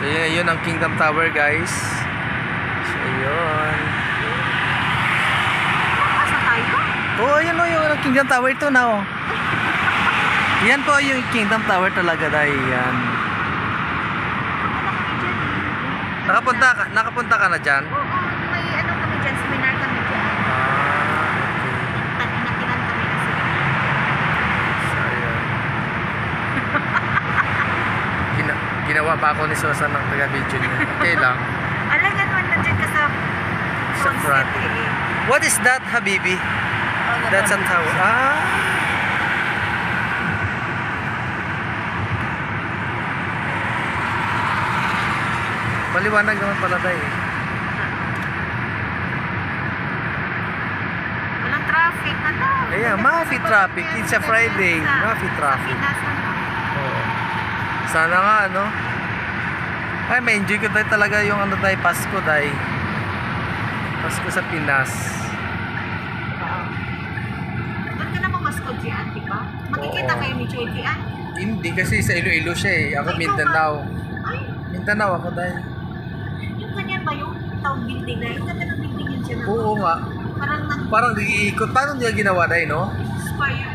So yun ang Kingdom Tower, guys. So yun. Asa tayo? Oh, yun o yung Kingdom Tower ito na oh. Yan po yung Kingdom Tower talaga dahil yan. Nakapunta ka na dyan? Oo, may ano kami dyan, seminar kami dyan. Nakilan kami na seminar. So yun. Ginawa pa ako ni Susan ng taga-video niya. Okay lang. Alagan man na dyan ka sa front. Eh. What is that, Habibi? That's a tower. Maliwanag naman pala tayo. Walang traffic na to. Yeah, mafi traffic. It's a Friday. Mafi traffic. Oo. Sana nga, ano? Ay, ma-enjoy ko tayo talaga yung ano tayo, Pasko tayo. Pasko sa Pinas. Doon ka na mamaskod diyan, di ba? Makikita kayo ni Joy diyan? Hindi, kasi sa Iloilo siya eh. Ako Ay, Mindanao. Ay, Mindanao ako dahil. yung ganyan ba yung town building na? Yung ganda ng building yun siya. Oo nga. Parang nag-iikot. Paano niya ginawa dahil, no?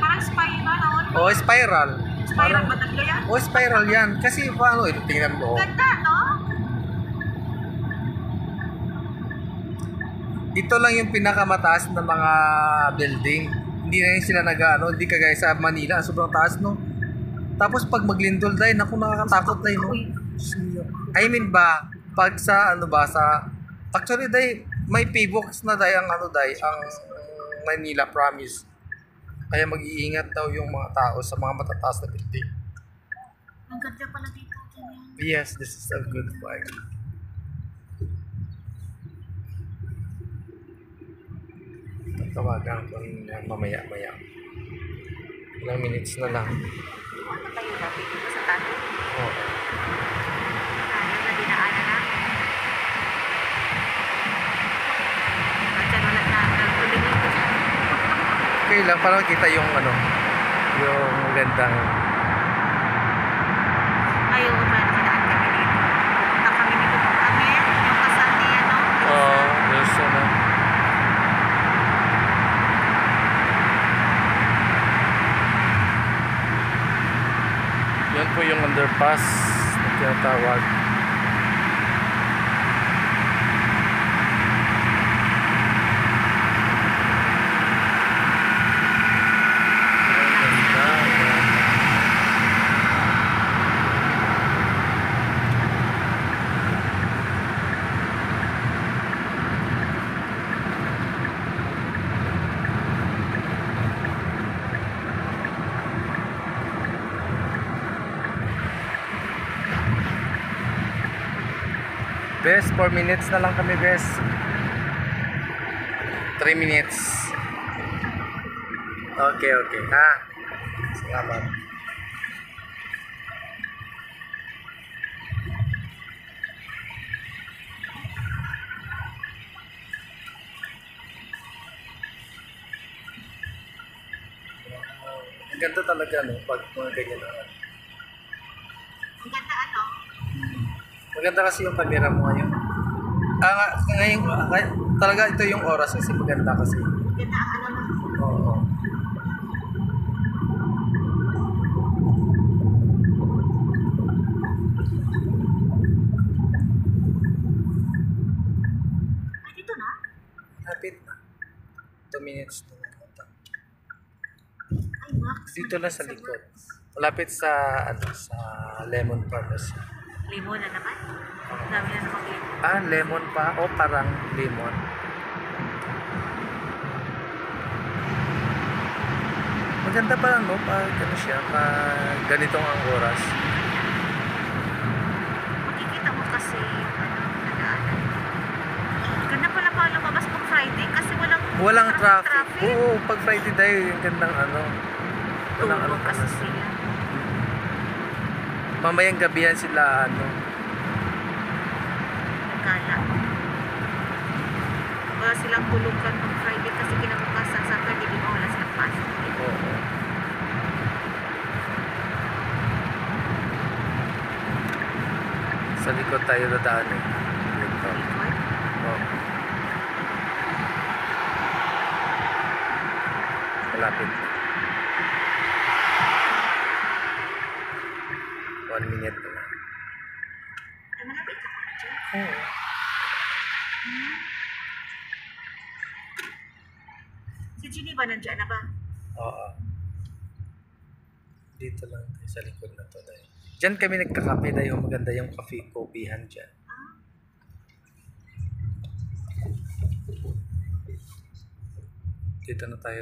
Parang spiral. O, spiral. Spiral ba tatlo yan? O, spiral yan. Kasi paano, ito tingnan mo. Ganda, no? Ito lang yung pinakamataas na mga building. Hindi na yung sila hindi kagaya sa Manila. Sobrang taas, no? Tapos pag maglindol dahil, naku, nakakatakot dahil, no? I mean ba, pag sa, actually dahil, may paybooks na dahil ang ang Manila, promise. Kaya mag-iingat daw yung mga tao sa mga matataas na building. Ang ganda pala dito. Yes, this is a good vibe. Tawagan ko mamaya-maya. Ilang minutes na lang. Ano tayo dati dito sa tato? Oo. Kaya na dinaanan na. Diyan wala na. Nagtuloy dito. Okay lang, para makita yung yung gandang. Ayaw ko na nakadaan kami dito. Punta kami dito po kami. Yung kasal ni Oo, there's yan po yung underpass na tinatawag. Bes, 4 minutes na lang kami, Bes. 3 minutes. Okay, ha? Salamat. Ang ganda talaga, no? Pag mga ganyan na. Ang ganda Maganda kasi yung camera mo ngayon. Ngayon, talaga ito yung oras kasi maganda kasi. Ganda na. Oo. Ay, dito na? Lapit na. 2 minutes na lang. Ay, Max. Dito na sa likod. Malapit sa Lemon Pharmacy. Limon na naman. Dami na naman. Lemon pa? O parang lemon. Maganda pa lang, no? Pag siya, pag ganitong ang oras. Makikita mo kasi yung nadaanan. Ganda pala pa lumabas pag Friday kasi walang traffic. Oo, pag Friday dahil yung gandang tulog kasi sila. Mamayang gabi yan sila Nagkala. Wala silang tulugan pag Friday kasi kinabukasan sa Saturday di ba wala silang pasok. Oo. Sa likod tayo dadaan eh. Dito. Oh. Malapit. 1 minute na lang. Ay, malapit ako na dyan. Oo. Si Geneva nandiyan na ba? Oo. Dito lang tayo sa likod na to dahil. Diyan kami nagkakape dahil maganda yung kopihan dyan. Dito na tayo.